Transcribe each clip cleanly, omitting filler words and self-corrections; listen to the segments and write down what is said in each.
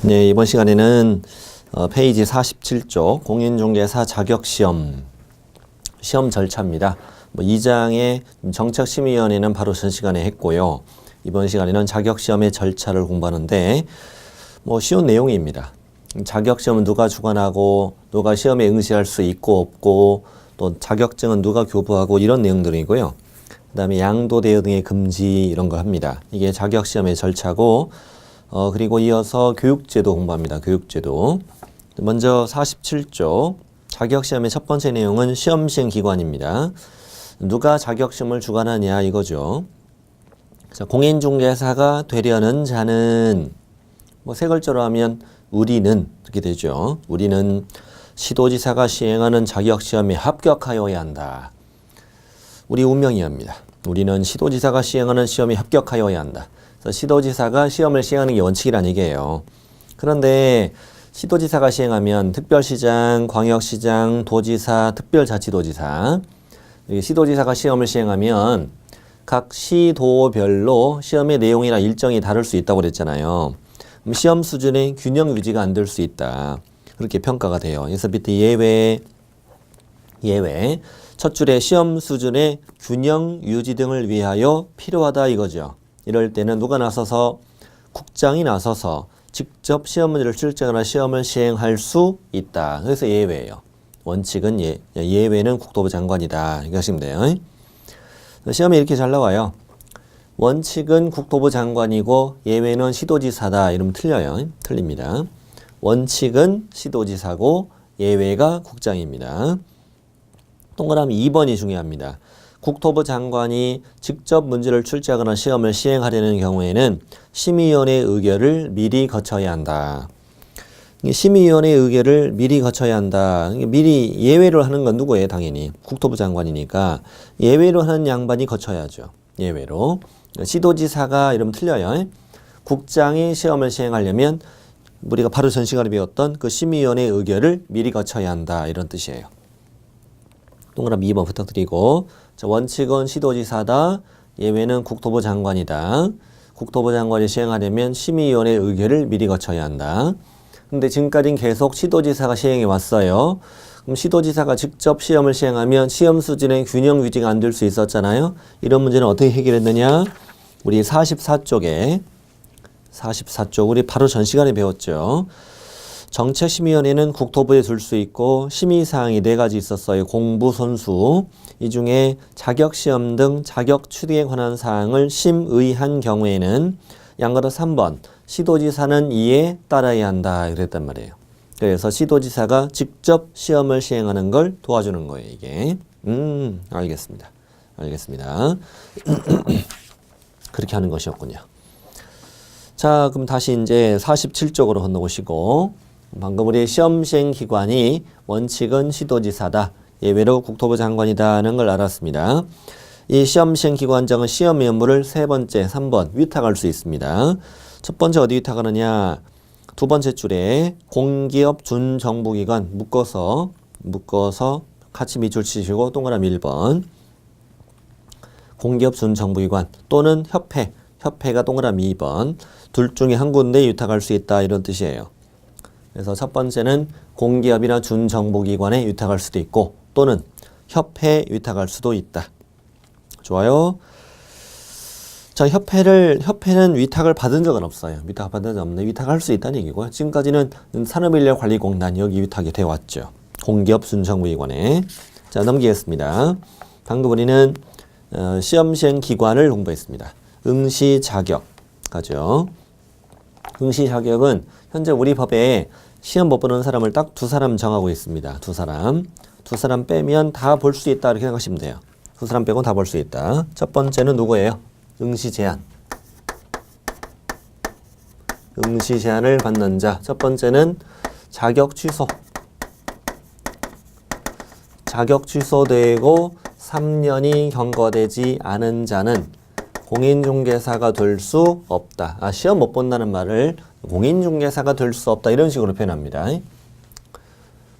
네, 이번 시간에는 페이지 47쪽 공인중개사 자격시험 시험 절차입니다. 2장의 정책심의위원회는 바로 전 시간에 했고요. 이번 시간에는 자격시험의 절차를 공부하는데 쉬운 내용입니다. 자격시험은 누가 주관하고 누가 시험에 응시할 수 있고 없고 또 자격증은 누가 교부하고 이런 내용들이고요. 그 다음에 양도 대여 등의 금지 이런 걸 합니다. 이게 자격시험의 절차고 그리고 이어서 교육제도 공부합니다. 교육제도. 먼저 47쪽 자격시험의 첫 번째 내용은 시험 시행 기관입니다. 누가 자격시험을 주관하냐 이거죠. 자, 공인중개사가 되려는 자는 세 글자로 하면 우리는 이렇게 되죠. 우리는 시도지사가 시행하는 자격시험에 합격하여야 한다. 우리 운명이합니다. 우리는 시도지사가 시행하는 시험에 합격하여야 한다. 그래서 시도지사가 시험을 시행하는 게 원칙이라는 얘기예요. 그런데 시도지사가 시행하면 특별시장, 광역시장, 도지사, 특별자치도지사 시도지사가 시험을 시행하면 각 시도별로 시험의 내용이나 일정이 다를 수 있다고 그랬잖아요. 그럼 시험 수준의 균형 유지가 안 될 수 있다. 그렇게 평가가 돼요. 그래서 밑에 예외 첫 줄에 시험 수준의 균형 유지 등을 위하여 필요하다 이거죠. 이럴 때는 누가 나서서 국장이 나서서 직접 시험 문제를 출제하거나 시험을 시행할 수 있다. 그래서 예외예요. 원칙은 예외는 국토부 장관이다. 이렇게 하시면 돼요. 시험에 이렇게 잘 나와요. 원칙은 국토부 장관이고 예외는 시도지사다. 이러면 틀려요. 틀립니다. 원칙은 시도지사고 예외가 국장입니다. 동그라미 2번이 중요합니다. 국토부 장관이 직접 문제를 출제하거나 시험을 시행하려는 경우에는 심의위원회의 의결을 미리 거쳐야 한다. 심의위원회의 의결을 미리 거쳐야 한다. 미리 예외로 하는 건 누구예요? 당연히 국토부 장관이니까 예외로 하는 양반이 거쳐야죠. 예외로. 시도지사가 이러면 틀려요. 국장이 시험을 시행하려면 우리가 바로 전 시간에 배웠던 그 심의위원회의 의결을 미리 거쳐야 한다. 이런 뜻이에요. 동그라미 2번 부탁드리고 자, 원칙은 시도지사다. 예외는 국토부 장관이다. 국토부 장관이 시행하려면 심의위원회의 의결을 미리 거쳐야 한다. 근데 지금까지는 계속 시도지사가 시행해 왔어요. 그럼 시도지사가 직접 시험을 시행하면 시험 수준의 균형 유지가 안 될 수 있었잖아요. 이런 문제는 어떻게 해결했느냐? 우리 44쪽에 44쪽 우리 바로 전 시간에 배웠죠. 정책심의위원회는 국토부에 둘 수 있고 심의사항이 4가지 있었어요. 공부, 손수. 이 중에 자격시험 등 자격 추리에 관한 사항을 심의한 경우에는 양가로 3번 시도지사는 이에 따라야 한다. 그랬단 말이에요. 그래서 시도지사가 직접 시험을 시행하는 걸 도와주는 거예요. 이게. 알겠습니다. 알겠습니다. 그렇게 하는 것이었군요. 자, 그럼 다시 이제 47쪽으로 건너보시고 방금 우리 시험 시행 기관이 원칙은 시도지사다. 예외로 국토부 장관이다는 걸 알았습니다. 이 시험 시행 기관장은 시험 의무를 3번째, 3번 위탁할 수 있습니다. 첫 번째 어디 위탁하느냐? 두 번째 줄에 공기업 준정부기관 묶어서 같이 밑줄 치시고 동그라미 1번 공기업 준정부기관 또는 협회가 동그라미 2번 둘 중에 한 군데 위탁할 수 있다 이런 뜻이에요. 그래서 첫 번째는 공기업이나 준정부기관에 위탁할 수도 있고 또는 협회에 위탁할 수도 있다. 좋아요. 자, 협회는 위탁을 받은 적은 없어요. 위탁 받은 적 없는데 위탁할 수 있다는 얘기고요. 지금까지는 산업인력관리공단 여기 위탁이 되어 왔죠. 공기업 준정부기관에. 자, 넘기겠습니다. 방금 우리는 시험 시행 기관을 공부했습니다. 응시 자격 가죠. 응시 자격은 현재 우리 법에 시험 못 보는 사람을 딱 2사람 정하고 있습니다. 2사람 빼면 다 볼 수 있다 이렇게 생각하시면 돼요. 2사람 빼고 다 볼 수 있다. 첫 번째는 누구예요? 응시 제한. 응시 제한을 받는 자. 첫 번째는 자격 취소. 자격 취소되고 3년이 경과되지 않은 자는 공인중개사가 될 수 없다. 시험 못 본다는 말을 공인중개사가 될 수 없다. 이런 식으로 표현합니다.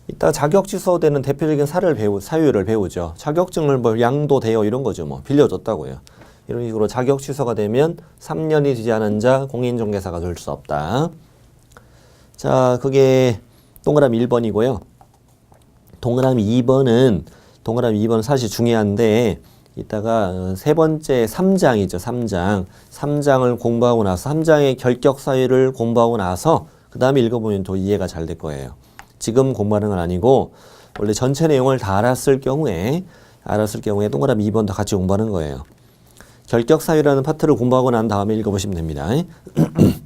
이따 자격 취소되는 대표적인 사유를 배우죠. 자격증을 양도 대여 이런 거죠. 빌려줬다고요. 이런 식으로 자격 취소가 되면 3년이 되지 않은 자 공인중개사가 될 수 없다. 자, 그게 동그라미 1번이고요. 동그라미 2번은 사실 중요한데 이따가 세 번째 3장이죠. 3장을 공부하고 나서 3장의 결격 사유를 공부하고 나서 그 다음에 읽어보면 더 이해가 잘 될 거예요. 지금 공부하는 건 아니고 원래 전체 내용을 다 알았을 경우에 동그라미 2번도 같이 공부하는 거예요. 결격 사유라는 파트를 공부하고 난 다음에 읽어보시면 됩니다.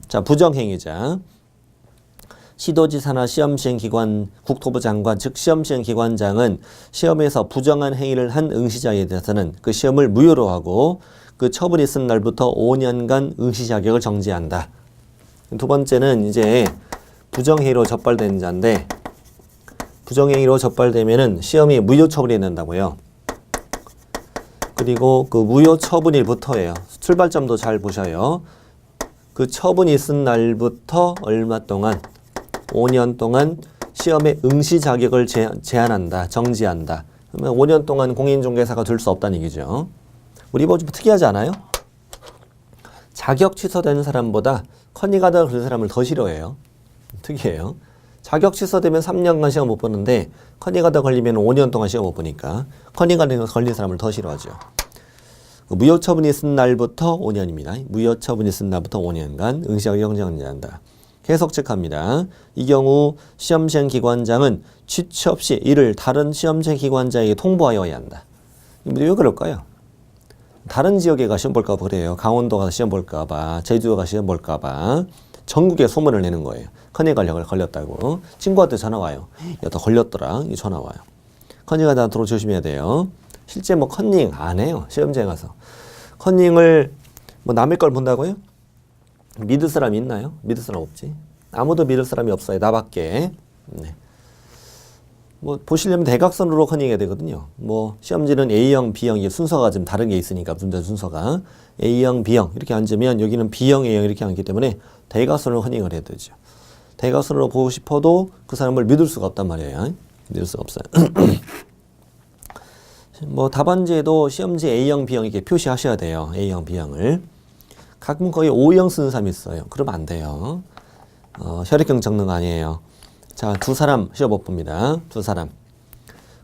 자, 부정행위자. 시도지사나 시험시행기관, 국토부 장관, 즉 시험시행기관장은 시험에서 부정한 행위를 한 응시자에 대해서는 그 시험을 무효로 하고 그 처분이 있은 날부터 5년간 응시 자격을 정지한다. 두 번째는 이제 부정행위로 적발된 자인데 부정행위로 적발되면은 시험이 무효 처분이 된다고요. 그리고 그 무효 처분일부터예요. 출발점도 잘 보셔요. 그 처분이 있은 날부터 얼마 동안 5년 동안 시험의 응시 자격을 제한한다. 정지한다. 그러면 5년 동안 공인중개사가 될 수 없다는 얘기죠. 우리 뭐 좀 특이하지 않아요? 자격 취소된 사람보다 컨닝하다 그런 사람을 더 싫어해요. 특이해요. 자격 취소되면 3년간 시험 못 보는데 컨닝하다 걸리면 5년 동안 시험 못 보니까 컨닝하다 걸린 사람을 더 싫어하죠. 무효 처분이 있은 날부터 5년입니다. 무효 처분이 있은 날부터 5년간 응시 자격을 정지한다. 계속 체크합니다. 이 경우 시험시행기관장은 취취 없이 이를 다른 시험시행기관장에게 통보하여야 한다. 왜 그럴까요? 다른 지역에 가 시험 볼까 봐 그래요. 강원도 가서 시험 볼까 봐, 제주도 가서 시험 볼까 봐 전국에 소문을 내는 거예요. 컨닝 걸렸다고. 친구한테 전화 와요. 야, 너 걸렸더라. 이 전화 와요. 컨닝하다 도로 조심해야 돼요. 실제 뭐 컨닝 안 해요. 시험장에 가서. 컨닝을 뭐 남의 걸 본다고요? 믿을 사람이 있나요? 믿을 사람 없지. 아무도 믿을 사람이 없어요. 나밖에. 네. 뭐 보시려면 대각선으로 컨닝해야 되거든요. 뭐 시험지는 A형, B형 이 순서가 좀 다른 게 있으니까 문제 순서가 A형, B형 이렇게 앉으면 여기는 B형, A형 이렇게 앉기 때문에 대각선으로 컨닝을 해야 되죠. 대각선으로 보고 싶어도 그 사람을 믿을 수가 없단 말이에요. 믿을 수가 없어요. 뭐 답안지에도 시험지 A형, B형 이렇게 표시하셔야 돼요. A형, B형을. 가끔 거의 O형 쓰는 사람이 있어요. 그러면 안 돼요. 혈액형 적는 거 아니에요. 자, 두 사람 시험 못 봅니다. 두 사람.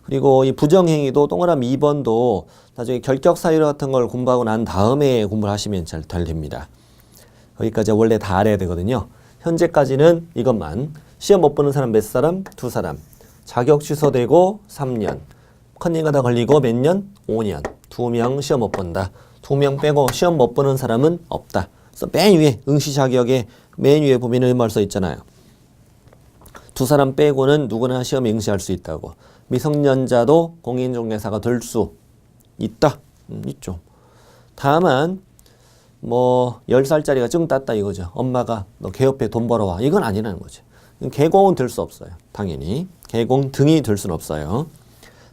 그리고 이 부정행위도 동그라미 2번도 나중에 결격 사유 같은 걸 공부하고 난 다음에 공부를 하시면 잘 됩니다. 여기까지 원래 다 알아야 되거든요. 현재까지는 이것만. 시험 못 보는 사람 몇 사람? 두 사람. 자격 취소되고 3년. 컨닝하다 걸리고 몇 년? 5년. 2명 시험 못 본다. 2명 빼고 시험 못 보는 사람은 없다. 그래서 맨 위에 응시 자격에 맨 위에 보면 의무할 써 있잖아요. 두 사람 빼고는 누구나 시험에 응시할 수 있다고. 미성년자도 공인중개사가 될 수 있다. 있죠. 다만 뭐 10살짜리가 증 땄다 이거죠. 엄마가 너 개업해 돈 벌어와. 이건 아니라는 거죠. 개공은 될 수 없어요. 당연히. 개공 등이 될 수는 없어요.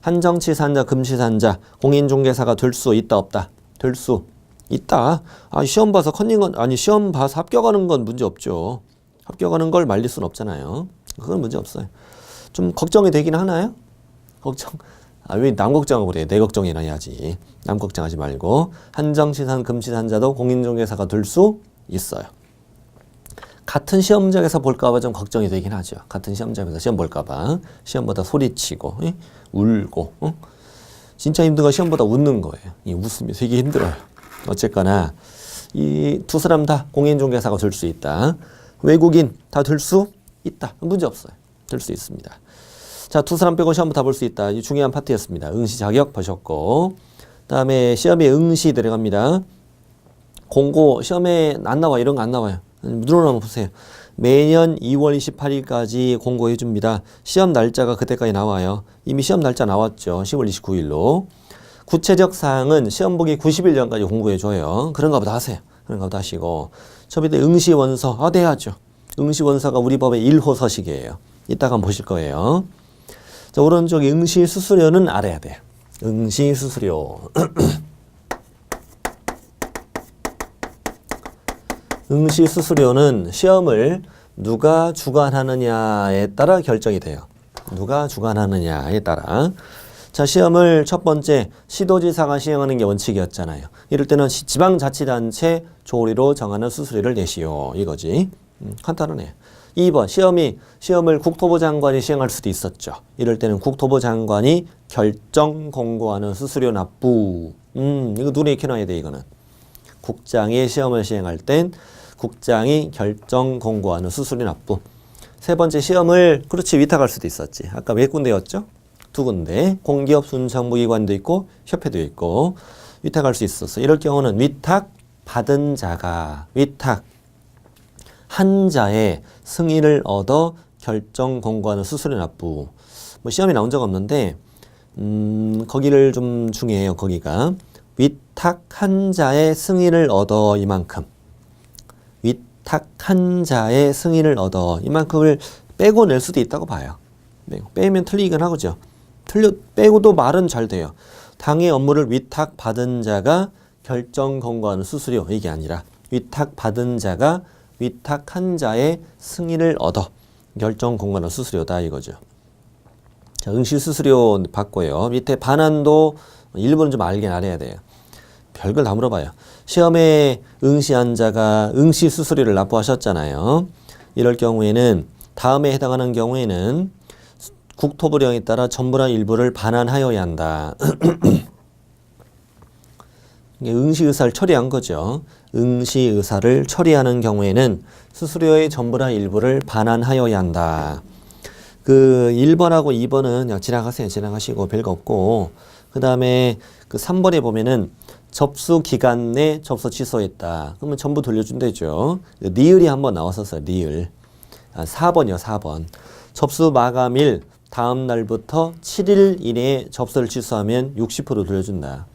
한정치산자, 금치산자, 공인중개사가 될 수 있다 없다. 될 수 있다. 아, 시험 봐서 컨닝은 아니 시험 봐서 합격하는 건 문제 없죠. 합격하는 걸 말릴 수는 없잖아요. 그건 문제 없어요. 좀 걱정이 되긴 하나요? 걱정. 아, 왜 남 걱정하고 그래? 내 걱정이나 해야지. 남 걱정하지 말고 한정치산, 금치산자도 공인중개사가 될 수 있어요. 같은 시험장에서 볼까봐 좀 걱정이 되긴 하죠. 같은 시험장에서 시험 볼까봐 시험보다 소리치고 울고 진짜 힘든 건 시험보다 웃는 거예요. 이 웃음이 되게 힘들어요. 어쨌거나 이 두 사람 다 공인중개사가 될 수 있다. 외국인 다 될 수 있다. 문제 없어요. 될 수 있습니다. 자, 두 사람 빼고 시험 다 볼 수 있다. 이 중요한 파트였습니다. 응시 자격 보셨고 다음에 시험에 응시 들어갑니다. 공고 시험에 안 나와 이런 거 안 나와요. 눈으로 한번 보세요. 매년 2월 28일까지 공고해 줍니다. 시험 날짜가 그때까지 나와요. 이미 시험 날짜 나왔죠. 10월 29일로. 구체적 사항은 시험 보기 90일 전까지 공고해 줘요. 그런가 보다 하세요. 그런가 보다 하시고. 처음에 응시원서. 아, 돼야죠. 응시원서가 우리 법의 1호 서식이에요. 이따가 한번 보실 거예요. 자, 오른쪽에 응시수수료는 알아야 돼요. 응시수수료. 응시수수료는 시험을 누가 주관하느냐에 따라 결정이 돼요. 누가 주관하느냐에 따라. 자, 시험을 첫 번째 시도지사가 시행하는 게 원칙이었잖아요. 이럴 때는 지방자치단체 조리로 정하는 수수료를 내시오. 이거지. 간단하네. 2번 시험을 국토부 장관이 시행할 수도 있었죠. 이럴 때는 국토부 장관이 결정 공고하는 수수료 납부. 이거 눈에 익혀놔야 돼. 이거는 국장이 시험을 시행할 땐 국장이 결정 공고하는 수수료 납부. 세 번째 시험을 그렇지 위탁할 수도 있었지. 아까 몇 군데였죠? 2군데. 공기업 순정부기관도 있고 협회도 있고 위탁할 수 있었어. 이럴 경우는 위탁 받은 자가 한 자의 승인을 얻어 결정 공고하는 수수료 납부. 뭐 시험에 나온 적 없는데 거기를 좀 중요해요. 거기가 위탁한 자의 승인을 얻어 이만큼. 위탁한 자의 승인을 얻어 이만큼을 빼고 낼 수도 있다고 봐요. 빼면 틀리긴 하죠. 빼고도 말은 잘 돼요. 당의 업무를 위탁받은 자가 결정 공고하는 수수료 이게 아니라 위탁받은 자가 위탁한 자의 승인을 얻어 결정 공고하는 수수료다 이거죠. 자, 응시 수수료 받고요. 밑에 반환도 일부는 좀 알아야 돼요. 별걸 다 물어봐요. 시험에 응시한 자가 응시 수수료를 납부하셨잖아요. 이럴 경우에는 다음에 해당하는 경우에는 국토부령에 따라 전부나 일부를 반환하여야 한다. 응시의사를 처리한 거죠. 응시의사를 처리하는 경우에는 수수료의 전부나 일부를 반환하여야 한다. 그 1번하고 2번은 그냥 지나가시고 별거 없고 그 다음에 그 3번에 보면은 접수 기간 내 접수 취소했다. 그러면 전부 돌려준대죠. 니을이 한번 나왔었어요. 니을. 4번이요. 4번. 접수 마감일 다음 날부터 7일 이내에 접수를 취소하면 60% 돌려준다.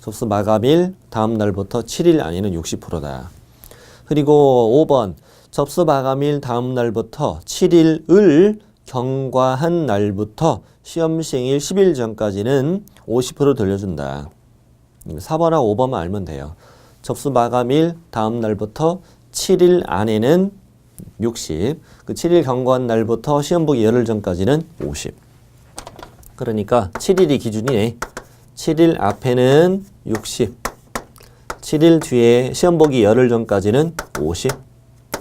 접수 마감일 다음 날부터 7일 안에는 60%다. 그리고 5번 접수 마감일 다음 날부터 7일을 경과한 날부터 시험 시행일 10일 전까지는 50% 돌려준다. 4번하고 5번만 알면 돼요. 접수 마감일 다음 날부터 7일 안에는 60, 그 7일 경과한 날부터 시험 보기 열흘 전까지는 50. 그러니까 7일이 기준이네. 7일 앞에는 60, 7일 뒤에 시험 보기 열흘 전까지는 50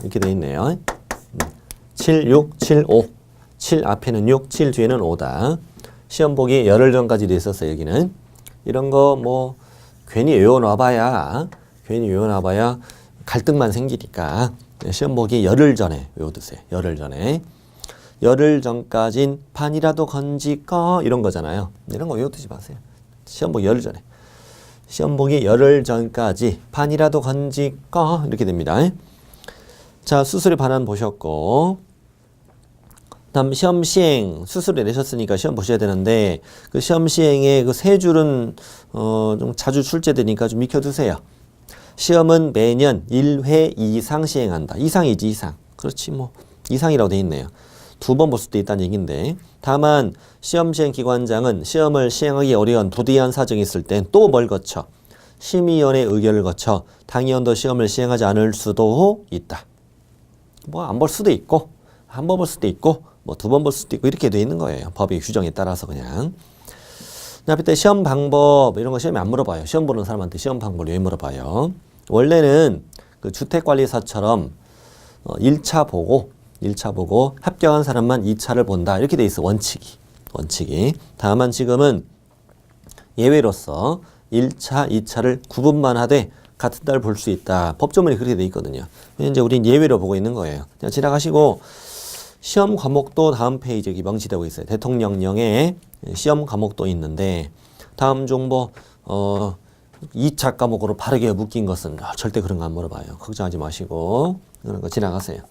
이렇게 돼 있네요. 7, 6, 7, 5. 7 앞에는 6, 7 뒤에는 5다. 시험 보기 열흘 전까지 돼 있었어 여기는. 이런 거 뭐 괜히 외워놔봐야 갈등만 생기니까 시험 보기 열흘 전에 외워두세요. 열흘 전에. 열흘 전까진 판이라도 건지꺼 이런 거잖아요. 이런 거 외워두지 마세요. 시험 보기 열흘 전에. 시험 보기 열흘 전까지 판이라도 건지꺼 이렇게 됩니다. 자, 수수료 반환 보셨고 다음 시험 시행 수수료 내셨으니까 시험 보셔야 되는데 그 시험 시행의 그 세 줄은 좀 자주 출제되니까 좀 익혀두세요. 시험은 매년 1회 이상 시행한다. 이상이지 이상. 그렇지 뭐 이상이라고 돼 있네요. 2번 볼 수도 있다는 얘기인데 다만 시험 시행 기관장은 시험을 시행하기 어려운 부대한 사정이 있을 땐 또 뭘 거쳐? 심의위원회 의결을 거쳐 당위원도 시험을 시행하지 않을 수도 있다. 뭐 안 볼 수도 있고 한 번 볼 수도 있고 뭐 2번 볼 수도 있고 이렇게 돼 있는 거예요. 법의 규정에 따라서 그냥. 그때 시험 방법 이런 거 시험에 안 물어봐요. 시험 보는 사람한테 시험 방법을 왜 물어봐요? 원래는 그 주택관리사처럼 1차 보고 합격한 사람만 2차를 본다. 이렇게 돼 있어. 원칙이. 다만 지금은 예외로서 1차, 2차를 구분만 하되 같은 달 볼 수 있다. 법조문이 그렇게 돼 있거든요. 이제 우린 예외로 보고 있는 거예요. 그냥 지나가시고 시험 과목도 다음 페이지에 여기 명시되고 있어요. 대통령령에 시험 과목도 있는데 다음 정보 2차 과목으로 바르게 묶인 것은 절대 그런 거 안 물어봐요. 걱정하지 마시고 그런 거 지나가세요.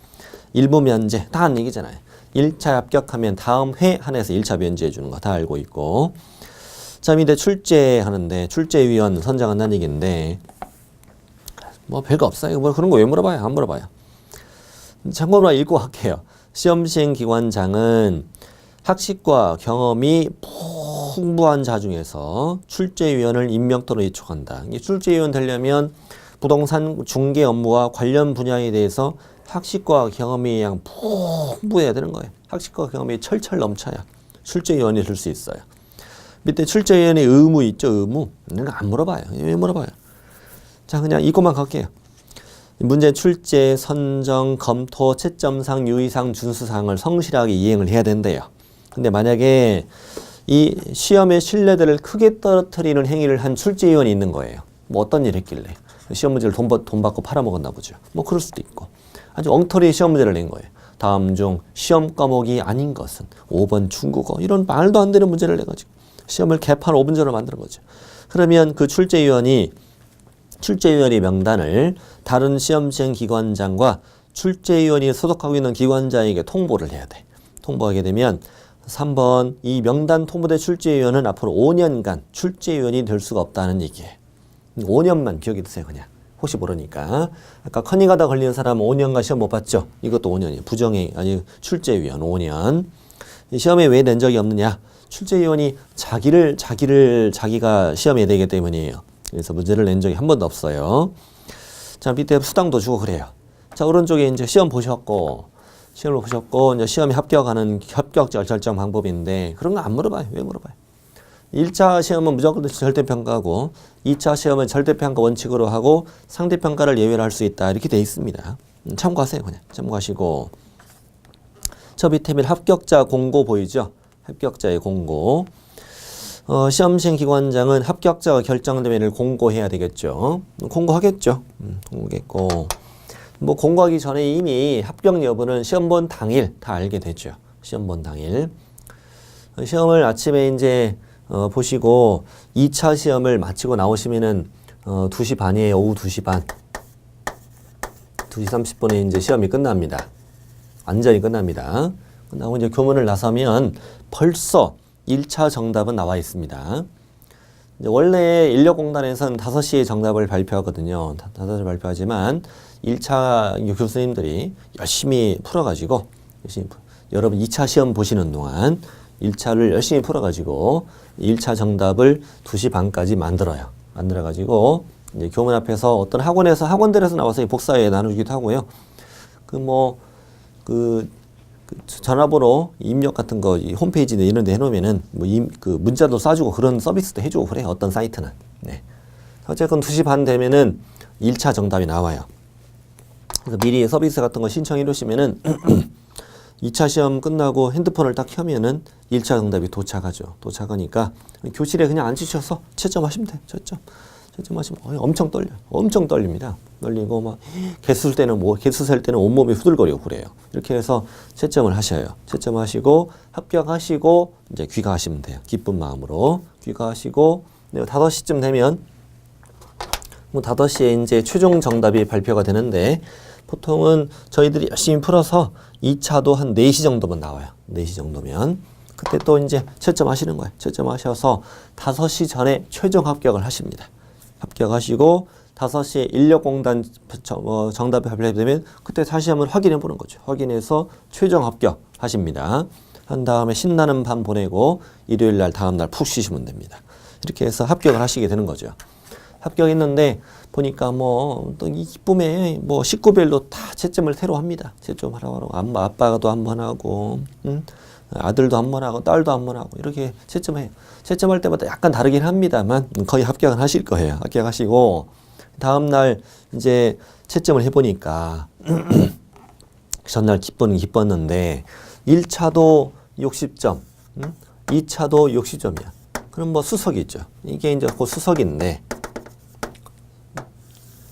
일부 면제 다 한 얘기잖아요. 1차 합격하면 다음 회 한해서 1차 면제해 주는 거 다 알고 있고 자 밑에 출제하는데 출제위원 선정한다는 얘기인데 뭐 별거 없어요. 뭐 그런 거 왜 물어봐요? 안 물어봐요. 참고로 읽고 할게요. 시험시행기관장은 학식과 경험이 풍부한 자 중에서 출제위원을 임명토로 예촉한다. 출제위원 되려면 부동산 중개 업무와 관련 분야에 대해서 학식과 경험이 그냥 풍부해야 되는 거예요. 학식과 경험이 철철 넘쳐야 출제위원이 될 수 있어요. 밑에 출제위원의 의무 있죠, 의무. 이런 거 안 물어봐요. 왜 물어봐요? 자, 그냥 이것만 갈게요. 문제 출제, 선정, 검토, 채점상, 유의상, 준수사항을 성실하게 이행을 해야 된대요. 근데 만약에 이 시험의 신뢰도를 크게 떨어뜨리는 행위를 한 출제위원이 있는 거예요. 뭐 어떤 일 했길래 시험 문제를 돈 받고 팔아먹었나 보죠. 뭐 그럴 수도 있고 아주 엉터리 시험 문제를 낸 거예요. 다음 중 시험 과목이 아닌 것은 5번 중국어 이런 말도 안 되는 문제를 내가지고 시험을 개판 5분제로 만드는 거죠. 그러면 그 출제위원이 명단을 다른 시험 시행 기관장과 출제위원이 소속하고 있는 기관장에게 통보를 해야 돼. 통보하게 되면 3번 이 명단 통보된 출제위원은 앞으로 5년간 출제위원이 될 수가 없다는 얘기예요. 5년만 기억해 두세요. 그냥 혹시 모르니까. 아까 커닝하다 걸리는 사람은 5년간 시험 못 봤죠. 이것도 5년이에요. 부정행 아니 출제위원 5년. 시험에 왜 낸 적이 없느냐. 출제위원이 자기가 시험에 내기 때문이에요. 그래서 문제를 낸 적이 한 번도 없어요. 자, 밑에 수당도 주고 그래요. 자, 오른쪽에 이제 시험을 보셨고 이제 시험에 합격하는 합격자 결정 방법인데 그런 거 안 물어봐요. 왜 물어봐요? 1차 시험은 무조건 절대평가고 2차 시험은 절대평가 원칙으로 하고 상대평가를 예외로 할 수 있다. 이렇게 돼 있습니다. 참고하세요. 그냥 참고하시고 저 밑에 합격자 공고 보이죠? 합격자의 공고. 시험시행 기관장은 합격자가 결정되면을 공고해야 되겠죠. 공고하겠죠. 공고겠고. 뭐 공고하기 전에 이미 합격 여부는 시험 본 당일 다 알게 되죠. 시험 본 당일. 시험을 아침에 이제 보시고 2차 시험을 마치고 나오시면은 2시 반이에요. 오후 2시 반. 2시 30분에 이제 시험이 끝납니다. 완전히 끝납니다. 끝나고 이제 교문을 나서면 벌써 1차 정답은 나와 있습니다. 이제 원래 인력공단에서는 5시에 정답을 발표하거든요. 5시에 발표하지만 1차 교수님들이 열심히 풀어가지고 여러분 2차 시험 보시는 동안 1차를 열심히 풀어가지고 1차 정답을 2시 반까지 만들어가지고 이제 교문 앞에서 어떤 학원들에서 나와서 복사해 나누기도 하고요. 전화번호 입력 같은 거 홈페이지나 이런 데 해놓으면은 그 문자도 쏴주고 그런 서비스도 해주고 그래. 어떤 사이트는. 네. 어쨌건 2시 반 되면은 1차 정답이 나와요. 그래서 미리 서비스 같은 거 신청해 놓으시면은 2차 시험 끝나고 핸드폰을 딱 켜면은 1차 정답이 도착하죠. 도착하니까 교실에 그냥 앉으셔서 채점하시면 돼요. 채점하시면 엄청 떨려요. 엄청 떨립니다. 떨리고 막 개수 셀 때는 온몸이 후들거리고 그래요. 이렇게 해서 채점을 하셔요. 채점하시고 합격하시고 이제 귀가하시면 돼요. 기쁜 마음으로 귀가하시고 5시쯤 되면 5시에 이제 최종 정답이 발표가 되는데 보통은 저희들이 열심히 풀어서 2차도 한 4시 정도면 나와요. 4시 정도면. 그때 또 이제 채점하시는 거예요. 채점하셔서 5시 전에 최종 합격을 하십니다. 합격하시고 5시에 인력공단 정답이 발표되면 그때 다시 한번 확인해 보는 거죠. 확인해서 최종 합격하십니다. 한 다음에 신나는 밤 보내고 일요일 날 다음 날 푹 쉬시면 됩니다. 이렇게 해서 합격을 하시게 되는 거죠. 합격했는데 보니까 또 이 기쁨에 식구별로 다 채점을 새로 합니다. 채점하라고 하고 아빠도 한 번 하고 아들도 한 번 하고 딸도 한 번 하고 이렇게 채점해요. 채점할 때마다 약간 다르긴 합니다만 거의 합격은 하실 거예요. 합격하시고 다음 날 이제 채점을 해보니까 전날 기뻤는데 1차도 60점, 2차도 60점이야. 그럼 수석이죠. 이게 이제 곧 수석인데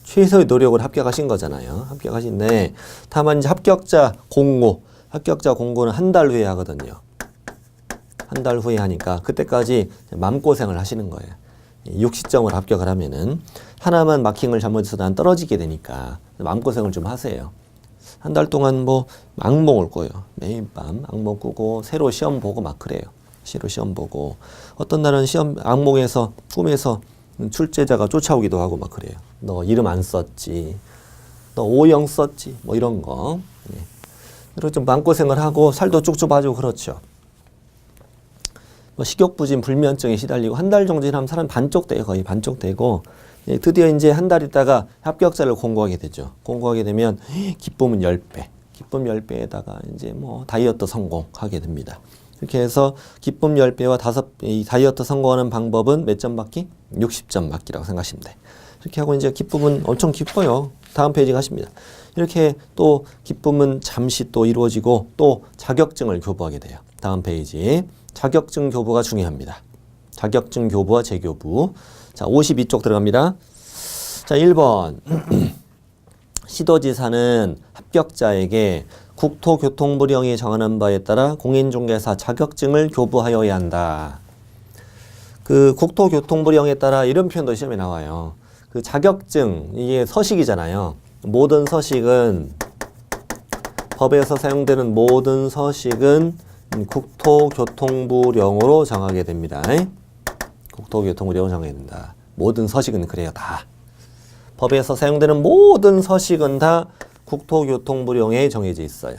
최소의 노력을 합격하신 거잖아요. 합격하신데 다만 이제 합격자 공고는 한 달 후에 하거든요. 한 달 후에 하니까 그때까지 마음고생을 하시는 거예요. 60점을 합격을 하면은 하나만 마킹을 잘못해서 난 떨어지게 되니까 마음고생을 좀 하세요. 한 달 동안 악몽을 꿔요. 매일 밤 악몽 꾸고 새로 시험 보고 막 그래요. 새로 시험 보고 어떤 날은 악몽에서 꿈에서 출제자가 쫓아오기도 하고 막 그래요. 너 이름 안 썼지. 너 오형 썼지. 이런 거. 네. 그리고 좀 마음고생을 하고 살도 쭉쭉 빠지고 그렇죠. 식욕부진 불면증에 시달리고 한 달 정도 지나면 사람 반쪽 돼요. 거의 반쪽 되고 드디어 이제 한 달 있다가 합격자를 공고하게 되죠. 공고하게 되면 기쁨은 10배. 기쁨 10배에다가 이제 다이어트 성공하게 됩니다. 이렇게 해서 기쁨 10배와 이 다이어트 성공하는 방법은 몇 점 받기? 60점 받기라고 생각하시면 돼. 이렇게 하고 이제 기쁨은 엄청 기뻐요. 다음 페이지 가십니다. 이렇게 또 기쁨은 잠시 또 이루어지고 또 자격증을 교부하게 돼요. 다음 페이지. 자격증 교부가 중요합니다. 자격증 교부와 재교부. 자, 52쪽 들어갑니다. 자, 1번. 시도지사는 합격자에게 국토교통부령이 정하는 바에 따라 공인중개사 자격증을 교부하여야 한다. 그 국토교통부령에 따라 이런 표현도 시험에 나와요. 그 자격증, 이게 서식이잖아요. 모든 서식은, 법에서 사용되는 모든 서식은 국토교통부령으로 정하게 됩니다. 국토교통부령으로 정하게 된다. 모든 서식은 그래요, 다. 법에서 사용되는 모든 서식은 다 국토교통부령에 정해져 있어요.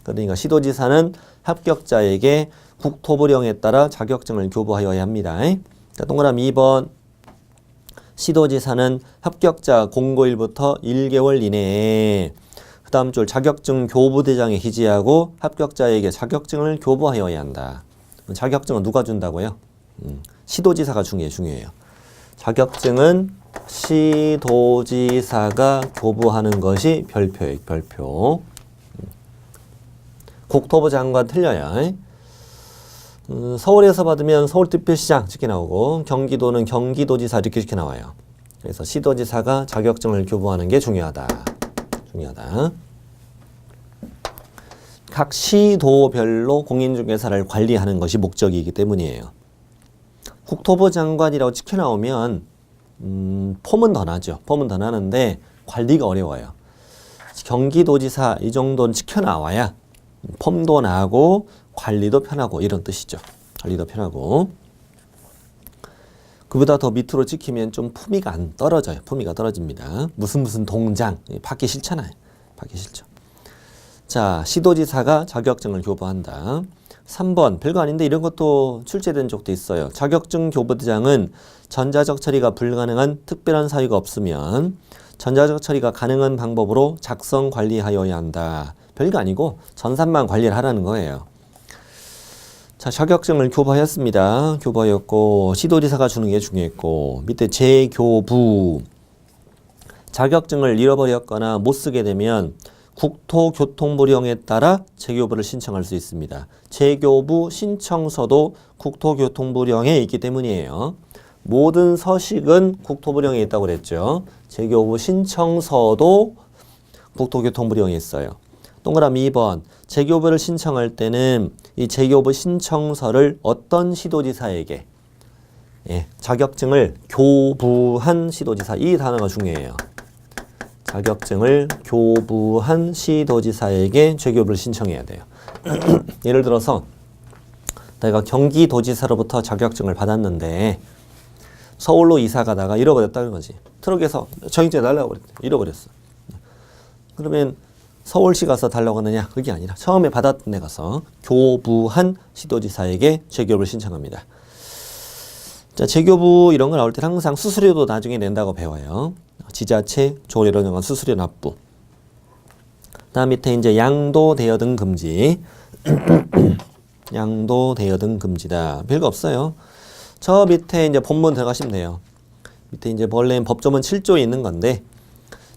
그러니까 시도지사는 합격자에게 국토부령에 따라 자격증을 교부하여야 합니다. 자, 동그라미 2번. 시도지사는 합격자 공고일부터 1개월 이내에 그 다음 줄 자격증 교부대장에 기재하고 합격자에게 자격증을 교부하여야 한다. 자격증은 누가 준다고요? 시도지사가 중요해요. 자격증은 시도지사가 교부하는 것이 별표예요. 별표. 국토부 장관 틀려요. 서울에서 받으면 서울특별시장 이렇게 나오고 경기도는 경기도지사 이렇게 나와요. 그래서 시도지사가 자격증을 교부하는 게 중요하다. 각 시도별로 공인중개사를 관리하는 것이 목적이기 때문이에요. 국토부 장관이라고 찍혀 나오면 폼은 더 나죠. 폼은 더 나는데 관리가 어려워요. 경기도지사 이 정도는 찍혀 나와야 폼도 나고 관리도 편하고 이런 뜻이죠. 관리도 편하고. 그보다 더 밑으로 찍히면 좀 품위가 안 떨어져요. 품위가 떨어집니다. 무슨 동장 받기 싫잖아요. 받기 싫죠. 자, 시도지사가 자격증을 교부한다. 3번 별거 아닌데 이런 것도 출제된 적도 있어요. 자격증 교부대장은 전자적 처리가 불가능한 특별한 사유가 없으면 전자적 처리가 가능한 방법으로 작성 관리하여야 한다. 별거 아니고 전산만 관리를 하라는 거예요. 자, 자격증을 교부하였습니다. 교부하였고 시도지사가 주는 게 중요했고 밑에 재교부. 자격증을 잃어버렸거나 못 쓰게 되면 국토교통부령에 따라 재교부를 신청할 수 있습니다. 재교부 신청서도 국토교통부령에 있기 때문이에요. 모든 서식은 국토부령에 있다고 그랬죠. 재교부 신청서도 국토교통부령에 있어요. 동그라미 2번. 재교부를 신청할 때는 이 재교부 신청서를 어떤 시도지사에게 자격증을 교부한 시도지사, 이 단어가 중요해요. 자격증을 교부한 시도지사에게 재교부를 신청해야 돼요. 예를 들어서 내가 경기도지사로부터 자격증을 받았는데 서울로 이사 가다가 잃어버렸다는 거지. 트럭에서 정액제 달라고 그랬대. 잃어버렸어. 그러면 서울시 가서 달라고 하느냐? 그게 아니라 처음에 받았던 데 가서 교부한 시도지사에게 재교부를 신청합니다. 자, 재교부 이런 거 나올 때 항상 수수료도 나중에 낸다고 배워요. 지자체, 조례로 정한 수수료 납부. 다음 밑에 이제 양도 대여등 금지. 양도 대여등 금지다. 별거 없어요. 저 밑에 이제 본문 들어가시면 돼요. 밑에 이제 원래 법조문 7조에 있는 건데,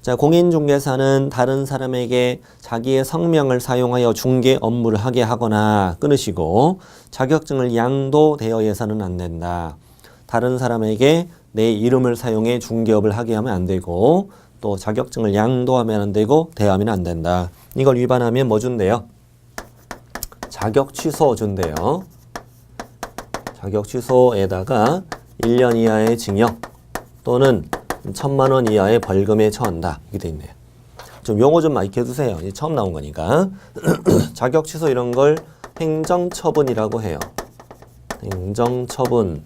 자, 공인중개사는 다른 사람에게 자기의 성명을 사용하여 중개 업무를 하게 하거나 끊으시고 자격증을 양도 대여해서는 안 된다. 다른 사람에게 내 이름을 사용해 중개업을 하게 하면 안 되고 또 자격증을 양도하면 안 되고 대여하면 안 된다. 이걸 위반하면 뭐 준대요? 자격 취소 준대요. 자격 취소에다가 1년 이하의 징역 또는 1,000만 원 이하의 벌금에 처한다. 이렇게 돼 있네요. 좀 용어 좀 많이 해두세요. 이제 처음 나온 거니까. 자격 취소 이런 걸 행정처분이라고 해요. 행정처분.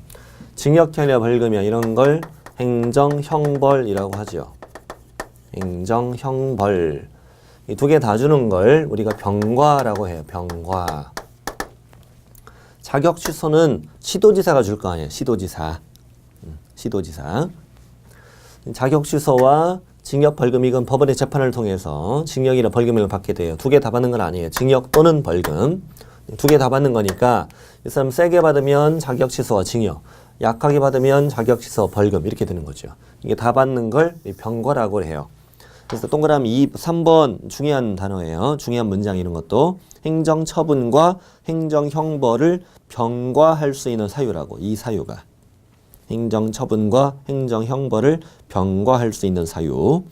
징역형이나 벌금이야 이런 걸 행정형벌이라고 하죠. 행정형벌. 이 두 개 다 주는 걸 우리가 병과라고 해요. 병과. 자격 취소는 시도지사가 줄 거 아니에요. 시도지사. 시도지사. 자격 취소와 징역 벌금 이건 법원의 재판을 통해서 징역이나 벌금을 받게 돼요. 두 개 다 받는 건 아니에요. 징역 또는 벌금. 두 개 다 받는 거니까 이 사람 세게 받으면 자격 취소와 징역. 약하게 받으면 자격 취소, 벌금 이렇게 되는 거죠. 이게 다 받는 걸 병과라고 해요. 그래서 동그라미 3번 중요한 단어예요. 중요한 문장 이런 것도 행정처분과 행정형벌을 병과할 수 있는 사유라고. 이 사유가 행정처분과 행정형벌을 병과할 수 있는 사유.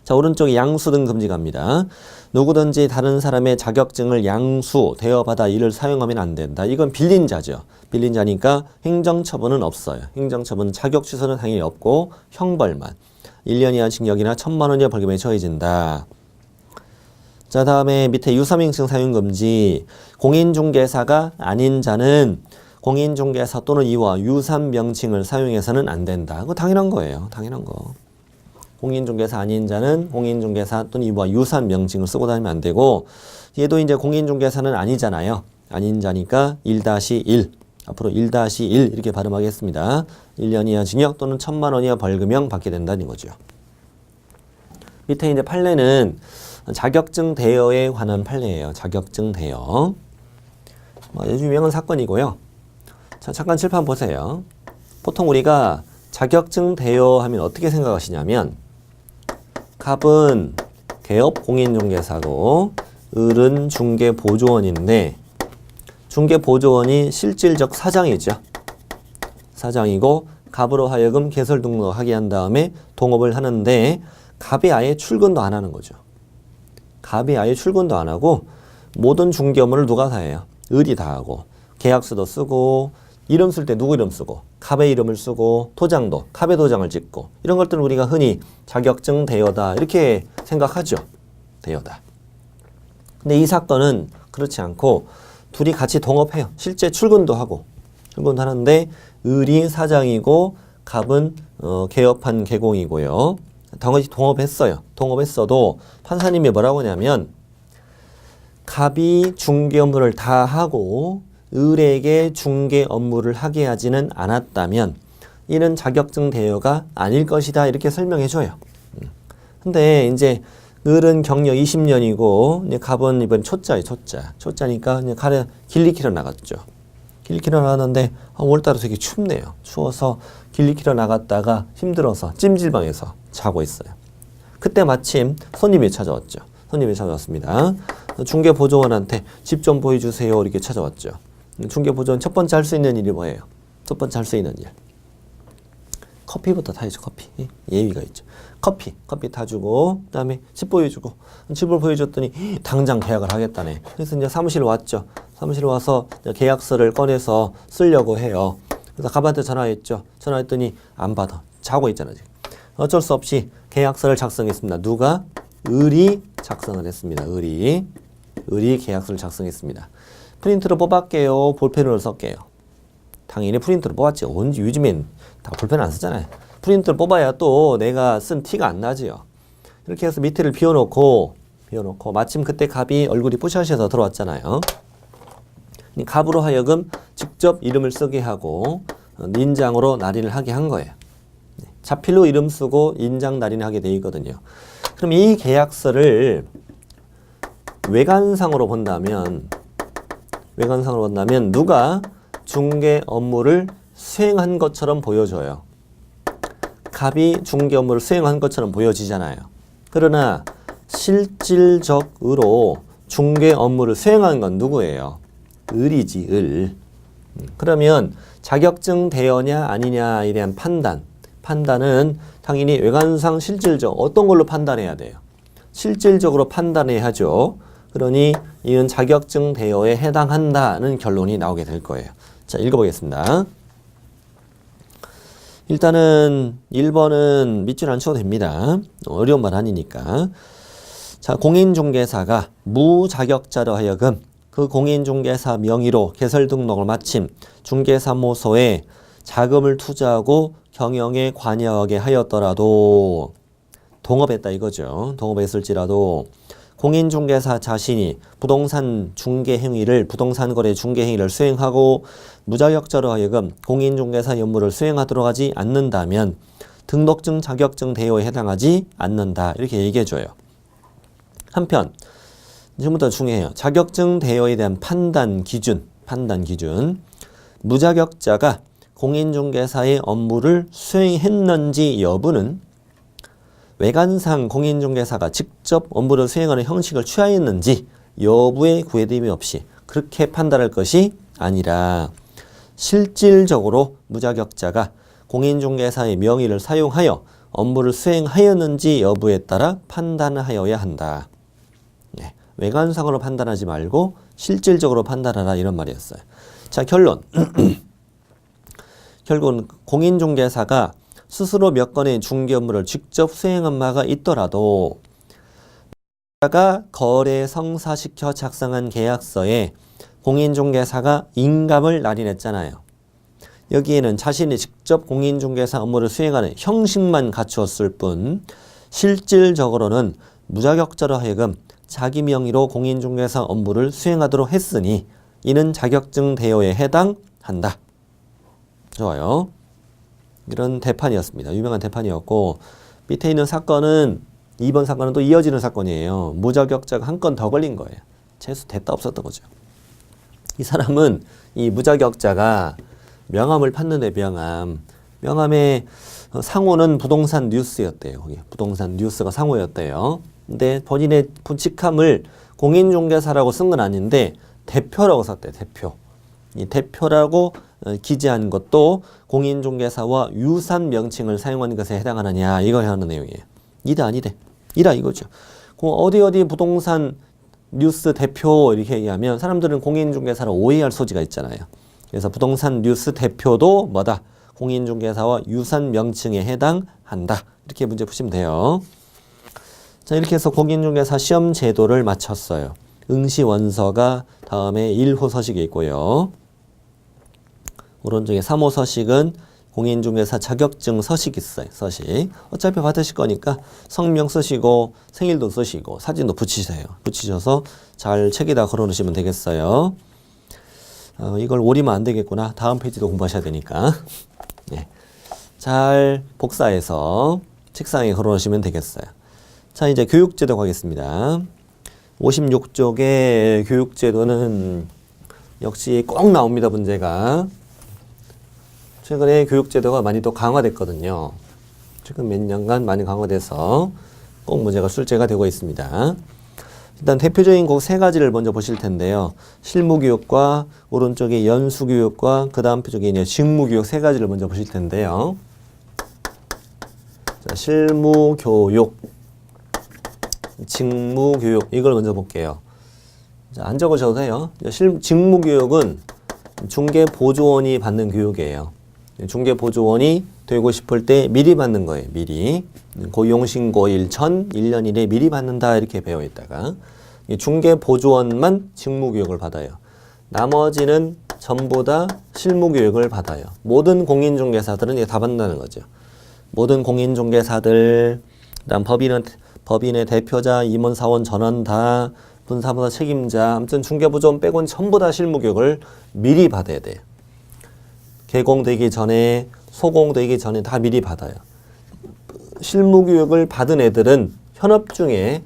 자, 오른쪽에 양수 등 금지갑니다. 누구든지 다른 사람의 자격증을 양수, 대여받아 이를 사용하면 안 된다. 이건 빌린 자죠. 빌린 자니까 행정처분은 없어요. 행정처분 자격 취소는 당연히 없고 형벌만. 1년 이하 징역이나 1,000만 원 이하 벌금에 처해진다. 자, 다음에 밑에 유사명칭 사용 금지. 공인중개사가 아닌 자는 공인중개사 또는 이와 유사한 명칭을 사용해서는 안 된다. 그거 당연한 거예요. 당연한 거. 공인중개사 아닌 자는 공인중개사 또는 이와 유사한 명칭을 쓰고 다니면 안 되고, 얘도 이제 공인중개사는 아니잖아요. 아닌 자니까 1-1. 앞으로 1-1 이렇게 발음하겠습니다. 1년 이하 징역 또는 1,000만 원 이하 벌금형 받게 된다는 거죠. 밑에 이제 판례는 자격증 대여에 관한 판례예요. 자격증 대여. 아주 유명한 사건이고요. 자, 잠깐 칠판 보세요. 보통 우리가 자격증 대여하면 어떻게 생각하시냐면, 갑은 개업 공인중개사고 을은 중개보조원인데, 중개보조원이 실질적 사장이죠. 사장이고 갑으로 하여금 개설 등록하게 한 다음에 동업을 하는데, 갑이 아예 출근도 안 하는 거죠. 갑이 아예 출근도 안 하고 모든 중개 업무를 누가 다 해요? 을이 다 하고, 계약서도 쓰고, 이름 쓸 때 누구 이름 쓰고, 갑의 이름을 쓰고, 도장도 갑의 도장을 찍고, 이런 것들은 우리가 흔히 자격증 대여다 이렇게 생각하죠. 대여다. 근데 이 사건은 그렇지 않고 둘이 같이 동업해요. 실제 출근도 하고, 출근도 하는데 을이 사장이고 갑은 개업한 개공이고요. 당연히 동업했어요. 동업했어도 판사님이 뭐라고 하냐면, 갑이 중개 업무를 다 하고 을에게 중개 업무를 하게 하지는 않았다면 이는 자격증 대여가 아닐 것이다 이렇게 설명해줘요. 근데 이제 을은 경력 20년이고 이제 갑은 이번 초짜예요. 초짜니까 이제 길리키러 나갔죠. 길리키러 나갔는데 오늘따라 되게 춥네요. 추워서 길리키러 나갔다가 힘들어서 찜질방에서 자고 있어요. 그때 마침 손님이 찾아왔죠. 손님이 찾아왔습니다. 중개보조원한테 집 좀 보여주세요 이렇게 찾아왔죠. 중개보조원 첫 번째 할 수 있는 일이 뭐예요? 첫 번째 할 수 있는 일. 커피부터 타야죠. 커피. 예의가 있죠. 커피 타주고, 그 다음에 집 보여주고, 집을 보여줬더니 당장 계약을 하겠다네. 그래서 이제 사무실 왔죠. 사무실 와서 계약서를 꺼내서 쓰려고 해요. 그래서 갑한테 전화했죠. 전화했더니 안 받아. 자고 있잖아 지금. 어쩔 수 없이 계약서를 작성했습니다. 누가? 을이 작성을 했습니다. 을이 계약서를 작성했습니다. 프린트로 뽑았게요? 볼펜으로 쓸게요? 당연히 프린트로 뽑았지. 언제 요즘엔 다 볼펜 안 쓰잖아요. 프린트를 뽑아야 또 내가 쓴 티가 안 나지요. 이렇게 해서 밑에를 비워놓고 마침 그때 갑이 얼굴이 뿌셔셔서 들어왔잖아요. 갑으로 하여금 직접 이름을 쓰게 하고 인장으로 날인을 하게 한 거예요. 자필로 이름 쓰고 인장 날인을 하게 돼 있거든요. 그럼 이 계약서를 외관상으로 본다면 누가 중개 업무를 수행한 것처럼 보여져요. 갑이 중개 업무를 수행한 것처럼 보여지잖아요. 그러나 실질적으로 중개 업무를 수행한 건 누구예요? 을이지, 을. 그러면 자격증 대여냐 아니냐에 대한 판단은 당연히 외관상 실질적 어떤 걸로 판단해야 돼요? 실질적으로 판단해야 하죠. 그러니 이는 자격증 대여에 해당한다는 결론이 나오게 될 거예요. 자, 읽어보겠습니다. 일단은 1번은 믿질 않셔도 됩니다. 어려운 말 아니니까. 자, 공인중개사가 무자격자로 하여금 그 공인중개사 명의로 개설 등록을 마침 중개사무소에 자금을 투자하고 경영에 관여하게 하였더라도, 동업했다 이거죠. 동업했을지라도 공인중개사 자신이 부동산 거래 중개 행위를 수행하고 무자격자로 하여금 공인중개사 업무를 수행하도록 하지 않는다면 등록증 자격증 대여에 해당하지 않는다 이렇게 얘기해줘요. 한편 지금부터 중요해요. 자격증 대여에 대한 판단 기준. 무자격자가 공인중개사의 업무를 수행했는지 여부는 외관상 공인중개사가 직접 업무를 수행하는 형식을 취하였는지 여부에 구애됨이 없이 그렇게 판단할 것이 아니라 실질적으로 무자격자가 공인중개사의 명의를 사용하여 업무를 수행하였는지 여부에 따라 판단하여야 한다. 네, 외관상으로 판단하지 말고 실질적으로 판단하라 이런 말이었어요. 자, 결론. 결국은 공인중개사가 스스로 몇 건의 중개 업무를 직접 수행한 바가 있더라도 가 거래 성사시켜 작성한 계약서에 공인중개사가 인감을 날인했잖아요. 여기에는 자신이 직접 공인중개사 업무를 수행하는 형식만 갖추었을 뿐 실질적으로는 무자격자로 하여금 자기 명의로 공인중개사 업무를 수행하도록 했으니 이는 자격증 대여에 해당한다. 좋아요. 이런 대판이었습니다. 유명한 대판이었고 밑에 있는 사건은 2번 사건은 또 이어지는 사건이에요. 무자격자가 한 건 더 걸린 거예요. 재수 됐다 없었던 거죠. 이 사람은 이 무자격자가 명함을 팠는데 명함의 상호는 부동산 뉴스였대요. 거기 부동산 뉴스가 상호였대요. 근데 본인의 직함을 공인중개사라고 쓴 건 아닌데 대표라고 썼대. 대표. 이 대표라고 기재한 것도 공인중개사와 유사한 명칭을 사용한 것에 해당하느냐 이걸 하는 내용이에요. 이다 이거죠. 어디 부동산 뉴스 대표 이렇게 얘기하면 사람들은 공인중개사를 오해할 소지가 있잖아요. 그래서 부동산 뉴스 대표도 뭐다? 공인중개사와 유사한 명칭에 해당한다. 이렇게 문제 푸시면 돼요. 자, 이렇게 해서 공인중개사 시험 제도를 마쳤어요. 응시 원서가 다음에 1호 서식에 있고요. 오른쪽에 3호 서식은 공인중개사 자격증 서식 있어요. 서식. 어차피 받으실 거니까 성명 쓰시고 생일도 쓰시고 사진도 붙이세요. 붙이셔서 잘 책에다 걸어 놓으시면 되겠어요. 이걸 오리면 안 되겠구나. 다음 페이지도 공부하셔야 되니까. 네. 잘 복사해서 책상에 걸어 놓으시면 되겠어요. 자, 이제 교육제도 가겠습니다. 56쪽의 교육제도는 역시 꼭 나옵니다. 문제가. 최근에 교육제도가 많이 또 강화됐거든요. 최근 몇 년간 많이 강화돼서 꼭 문제가 출제가 되고 있습니다. 일단 대표적인 그 세 가지를 먼저 보실 텐데요. 실무교육과 오른쪽에 연수교육과 그 다음 쪽에 이제 직무교육 세 가지를 먼저 보실 텐데요. 자, 실무교육, 직무교육 이걸 먼저 볼게요. 자, 안 적으셔도 돼요. 직무교육은 중개보조원이 받는 교육이에요. 중개보조원이 되고 싶을 때 미리 받는 거예요. 미리. 고용신고일 전 1년 이내 미리 받는다 이렇게 배워 있다가 중개보조원만 직무교육을 받아요. 나머지는 전부 다 실무교육을 받아요. 모든 공인중개사들은 이게 다 받는다는 거죠. 모든 공인중개사들, 그다음 법인의 대표자, 임원, 사원, 전원 다 분사보다 책임자, 아무튼 중개보조원 빼고는 전부 다 실무교육을 미리 받아야 돼요. 개공되기 전에, 소공되기 전에 다 미리 받아요. 실무교육을 받은 애들은 현업 중에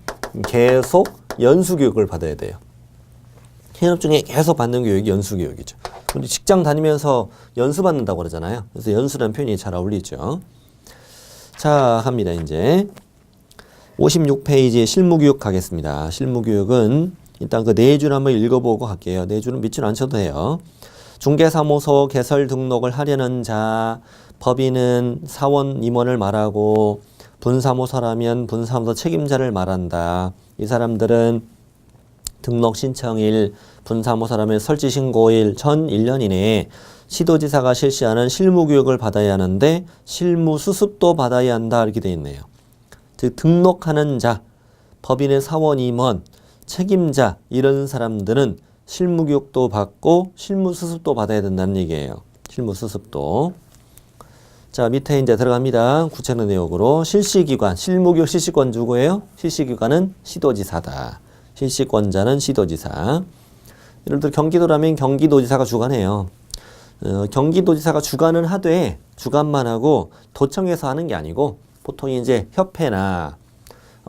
계속 연수교육을 받아야 돼요. 현업 중에 계속 받는 교육이 연수교육이죠. 우리 직장 다니면서 연수 받는다고 그러잖아요. 그래서 연수라는 표현이 잘 어울리죠. 자, 합니다. 이제 56페이지 실무교육 가겠습니다. 실무교육은 일단 그 네 줄 한번 읽어보고 갈게요. 네 줄은 믿지는 않셔도 돼요. 중개사무소 개설 등록을 하려는 자, 법인은 사원 임원을 말하고 분사무소라면 분사무소 책임자를 말한다. 이 사람들은 등록 신청일, 분사무소라면 설치 신고일 전 1년 이내에 시도지사가 실시하는 실무교육을 받아야 하는데 실무 수습도 받아야 한다 이렇게 되어 있네요. 즉 등록하는 자, 법인의 사원 임원, 책임자 이런 사람들은 실무교육도 받고 실무수습도 받아야 된다는 얘기예요. 실무수습도. 자, 밑에 이제 들어갑니다. 구체적 내용으로 실시기관, 실무교육 실시권 누구예요? 실시기관은 시도지사다. 실시권자는 시도지사. 예를 들어 경기도라면 경기도지사가 주관해요. 경기도지사가 주관은 하되 주관만 하고 도청에서 하는 게 아니고 보통 이제 협회나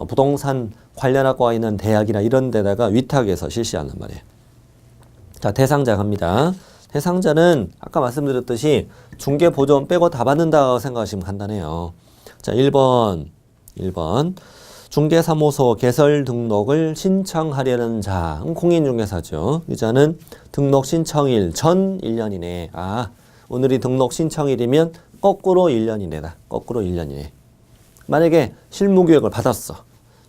부동산 관련하고 있는 대학이나 이런 데다가 위탁해서 실시하는 말이에요. 자, 대상자 갑니다. 대상자는 아까 말씀드렸듯이 중개보조원 빼고 다 받는다고 생각하시면 간단해요. 자, 1번 1번. 중개사무소 개설 등록을 신청하려는 자, 공인중개사죠. 이 자는 등록 신청일 전 1년이네. 아, 오늘이 등록 신청일이면 거꾸로 1년이네다. 거꾸로 1년이네. 만약에 실무교육을 받았어.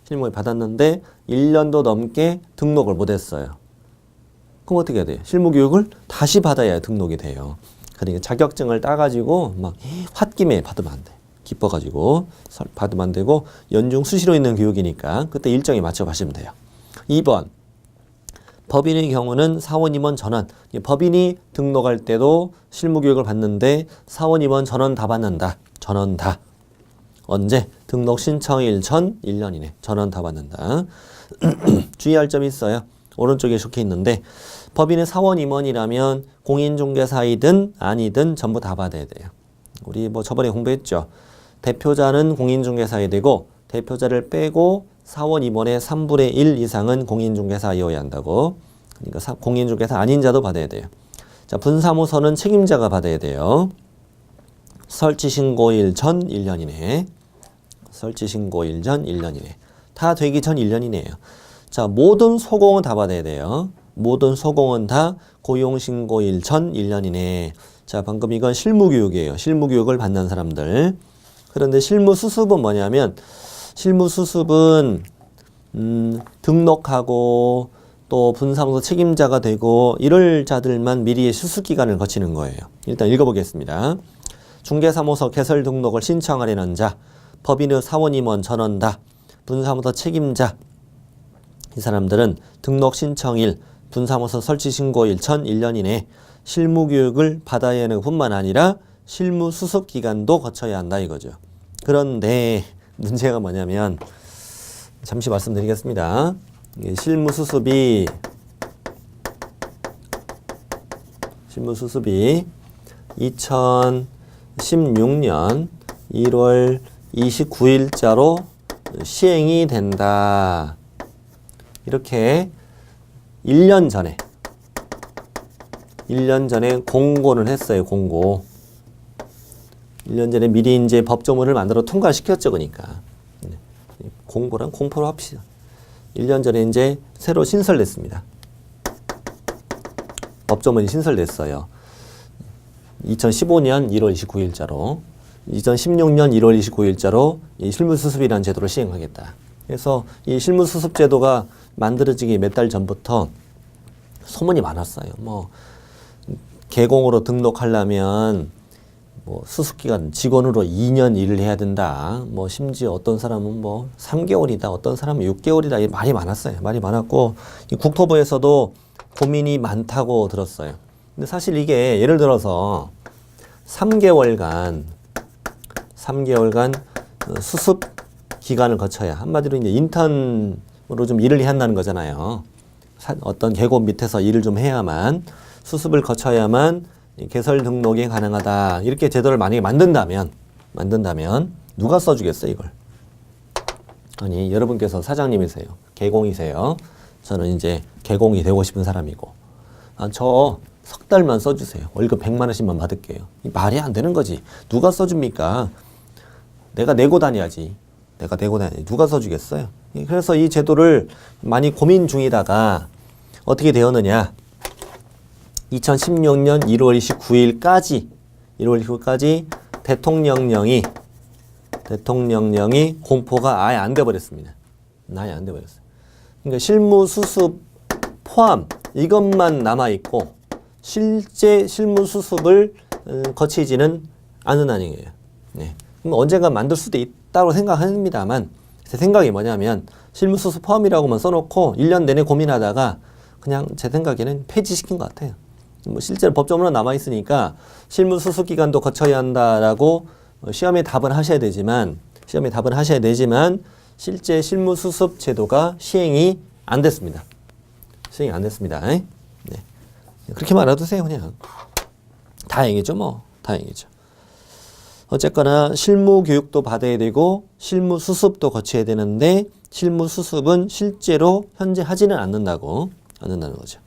실무교육을 받았는데 1년도 넘게 등록을 못했어요. 그럼 어떻게 해야 돼요? 실무교육을 다시 받아야 등록이 돼요. 그러니까 자격증을 따가지고 막 홧김에 받으면 안 돼. 기뻐가지고 받으면 안 되고 연중 수시로 있는 교육이니까 그때 일정에 맞춰 가시면 돼요. 2번. 법인의 경우는 사원임원 전원. 법인이 등록할 때도 실무교육을 받는데 사원임원 전원 다 받는다. 전원 다. 언제? 등록 신청일 전 1년이네. 전원 다 받는다. 주의할 점이 있어요. 오른쪽에 적혀 있는데 법인의 사원임원이라면 공인중개사이든 아니든 전부 다 받아야 돼요. 우리 뭐 저번에 공부했죠. 대표자는 공인중개사이 되고 대표자를 빼고 사원임원의 3분의 1 이상은 공인중개사이어야 한다고. 그러니까 공인중개사 아닌 자도 받아야 돼요. 자, 분사무소는 책임자가 받아야 돼요. 설치신고일 전 1년이네. 설치신고일 전 1년이네. 다 되기 전 1년이네요. 자, 모든 소공은 다 받아야 돼요. 모든 소공은 다 고용신고일 전 1년이네. 자, 방금 이건 실무교육이에요. 실무교육을 받는 사람들. 그런데 실무수습은 뭐냐면 실무수습은 등록하고 또 분사무소 책임자가 되고 이럴 자들만 미리 수습기간을 거치는 거예요. 일단 읽어보겠습니다. 중개사무소 개설 등록을 신청하려는 자, 법인의 사원임원 전원 다, 분사무소 책임자, 이 사람들은 등록 신청일, 분사무소 설치 신고일 전 1년 이내 실무교육을 받아야 하는 뿐만 아니라 실무 수습 기간도 거쳐야 한다 이거죠. 그런데 문제가 뭐냐면 잠시 말씀드리겠습니다. 실무 수습이 2016년 1월 29일자로 시행이 된다. 이렇게 1년 전에 공고는 했어요. 공고. 1년 전에 미리 이제 법조문을 만들어 통과시켰죠. 그러니까. 공고랑 공포로 합시다. 1년 전에 이제 새로 신설됐습니다. 법조문이 신설됐어요. 2015년 1월 29일자로 2016년 1월 29일자로 이 실무수습이라는 제도를 시행하겠다. 그래서 이 실무수습 제도가 만들어지기 몇 달 전부터 소문이 많았어요. 뭐 개공으로 등록하려면 뭐 수습기간 직원으로 2년 일을 해야 된다. 뭐 심지어 어떤 사람은 뭐 3개월이다. 어떤 사람은 6개월이다. 이 말이 많았어요. 말이 많았고 이 국토부에서도 고민이 많다고 들었어요. 근데 사실 이게 예를 들어서 3개월간 수습 기간을 거쳐야 한마디로 이제 인턴으로 좀 일을 해야 한다는 거잖아요. 어떤 계곡 밑에서 일을 좀 해야만 수습을 거쳐야만 개설 등록이 가능하다. 이렇게 제도를 만약에 만든다면 누가 써주겠어요 이걸? 아니 여러분께서 사장님이세요. 개공이세요. 저는 이제 개공이 되고 싶은 사람이고 저 석 달만 써주세요. 월급 100만 원씩만 받을게요. 말이 안 되는 거지. 누가 써줍니까? 내가 내고 다녀야지. 누가 써주겠어요? 그래서 이 제도를 많이 고민 중이다가 어떻게 되었느냐. 2016년 1월 29일까지 대통령령이 공포가 아예 안 돼버렸습니다. 아예 안 돼버렸어요. 그러니까 실무 수습 포함 이것만 남아있고 실제 실무 수습을 거치지는 않은 아니에요. 네. 그럼 언젠가 만들 수도 있다고 생각합니다만 제 생각이 뭐냐면 실무 수습 포함이라고만 써놓고 1년 내내 고민하다가 그냥 제 생각에는 폐지시킨 것 같아요. 뭐 실제로 법조문은 남아있으니까 실무 수습 기간도 거쳐야 한다라고 시험에 답은 하셔야 되지만 실제 실무 수습 제도가 시행이 안 됐습니다. 네. 그렇게 말아두세요. 그냥 다행이죠. 어쨌거나 실무 교육도 받아야 되고 실무 수습도 거쳐야 되는데 실무 수습은 실제로 현재 하지는 않는다는 거죠.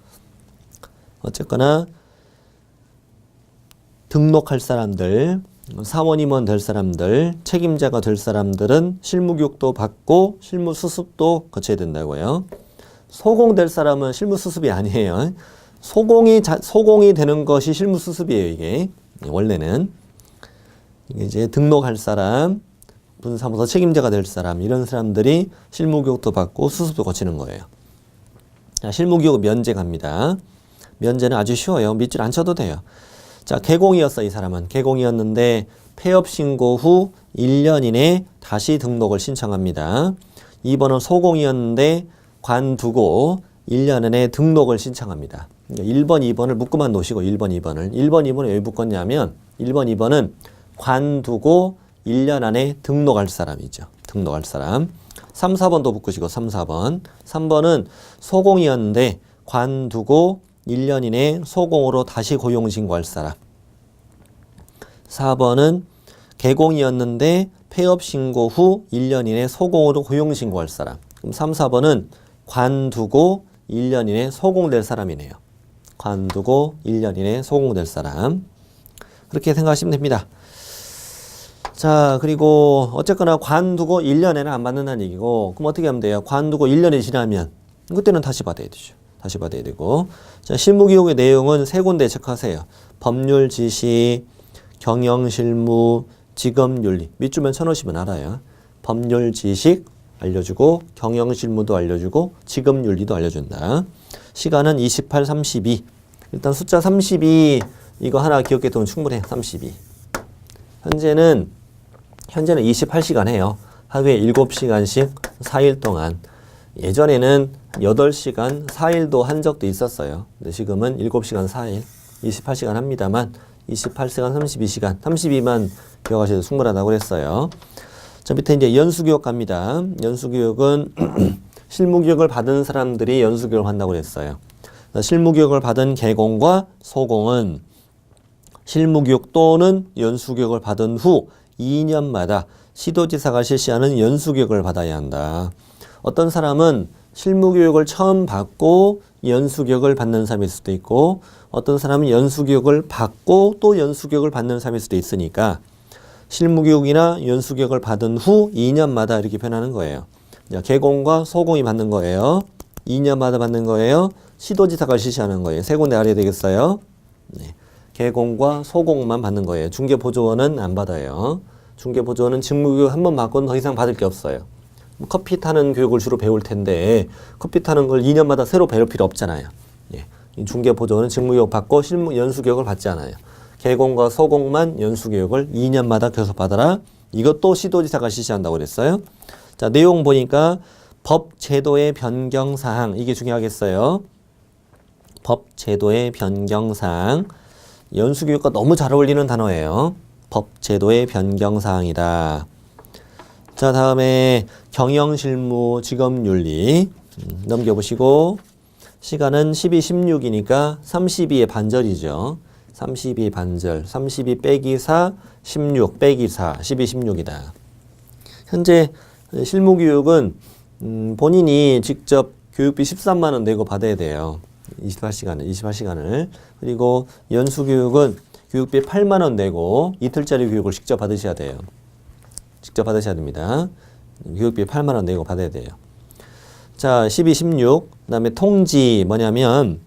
어쨌거나 등록할 사람들 사원임원 될 사람들, 책임자가 될 사람들은 실무교육도 받고 실무수습도 거쳐야 된다고요. 소공될 사람은 실무수습이 아니에요. 소공이 되는 것이 실무수습이에요, 이게. 원래는. 이제 등록할 사람, 분사무소 책임자가 될 사람, 이런 사람들이 실무교육도 받고 수습도 거치는 거예요. 자, 실무교육 면제 갑니다. 면제는 아주 쉬워요. 밑줄 안 쳐도 돼요. 자, 개공이었어, 이 사람은. 개공이었는데 폐업 신고 후 1년 이내 다시 등록을 신청합니다. 2번은 소공이었는데 관두고 1년 안에 등록을 신청합니다. 1번, 2번을 묶고만 놓으시고 1번, 2번을. 1번, 2번을 왜 묶었냐면 1번, 2번은 관두고 1년 안에 등록할 사람이죠. 등록할 사람. 3, 4번도 묶으시고 3, 4번. 3번은 소공이었는데 관두고 1년 이내 소공으로 다시 고용 신고할 사람. 4번은 개공이었는데 폐업 신고 후 1년 이내 소공으로 고용 신고할 사람. 그럼 3, 4번은 관두고 1년 이내 소공될 사람이네요. 관두고 1년 이내 소공될 사람. 그렇게 생각하시면 됩니다. 자, 그리고 어쨌거나 관두고 1년에는 안 받는다는 얘기고, 그럼 어떻게 하면 돼요? 관두고 1년이 지나면 그때는 다시 받아야 되죠. 다시 받아야 되고. 자, 실무교육의 내용은 세 군데 체크하세요. 법률 지시, 경영실무, 직업윤리. 밑줄만 쳐놓으시면 알아요. 법률 지식 알려주고, 경영실무도 알려주고, 직업윤리도 알려준다. 시간은 28, 32. 일단 숫자 32 이거 하나 기억해 두면 충분해요. 32. 현재는 28시간 해요. 하루에 7시간씩 4일 동안. 예전에는 8시간 4일도 한 적도 있었어요. 근데 지금은 7시간 4일 28시간 합니다만 28시간 32시간 32만 기억하셔도 충분하다고 그랬어요. 저 밑에 이제 연수교육 갑니다. 연수교육은 실무교육을 받은 사람들이 연수교육을 한다고 그랬어요. 실무교육을 받은 개공과 소공은 실무교육 또는 연수교육을 받은 후 2년마다 시도지사가 실시하는 연수교육을 받아야 한다. 어떤 사람은 실무교육을 처음 받고 연수교육을 받는 사람일 수도 있고, 어떤 사람은 연수교육을 받고 또 연수교육을 받는 사람일 수도 있으니까 실무교육이나 연수교육을 받은 후 2년마다 이렇게 변하는 거예요. 개공과 소공이 받는 거예요. 2년마다 받는 거예요. 시도지사가 실시하는 거예요. 세 군데 알아야 되겠어요. 네. 개공과 소공만 받는 거예요. 중개보조원은 안 받아요. 중개보조원은 직무교육 한 번 받고는 더 이상 받을 게 없어요. 커피 타는 교육을 주로 배울 텐데 커피 타는 걸 2년마다 새로 배울 필요 없잖아요. 예. 중개보조원은 직무교육 받고 연수교육을 받지 않아요. 개공과 소공만 연수교육을 2년마다 계속 받아라. 이것도 시도지사가 실시한다고 그랬어요. 자, 내용 보니까 법 제도의 변경사항, 이게 중요하겠어요. 법 제도의 변경사항. 연수교육과 너무 잘 어울리는 단어예요. 법 제도의 변경사항이다. 자, 다음에 경영실무, 직업윤리 넘겨보시고, 시간은 12, 16이니까 32의 반절이죠. 32 반절, 32 빼기 4, 16 빼기 4, 12, 16이다. 현재 실무교육은 본인이 직접 교육비 13만 원 내고 받아야 돼요. 28시간을. 그리고 연수교육은 교육비 8만 원 내고 이틀짜리 교육을 직접 받으셔야 돼요. 직접 받으셔야 됩니다. 교육비 8만 원 내고 받아야 돼요. 자, 12, 16. 그 다음에 통지 뭐냐면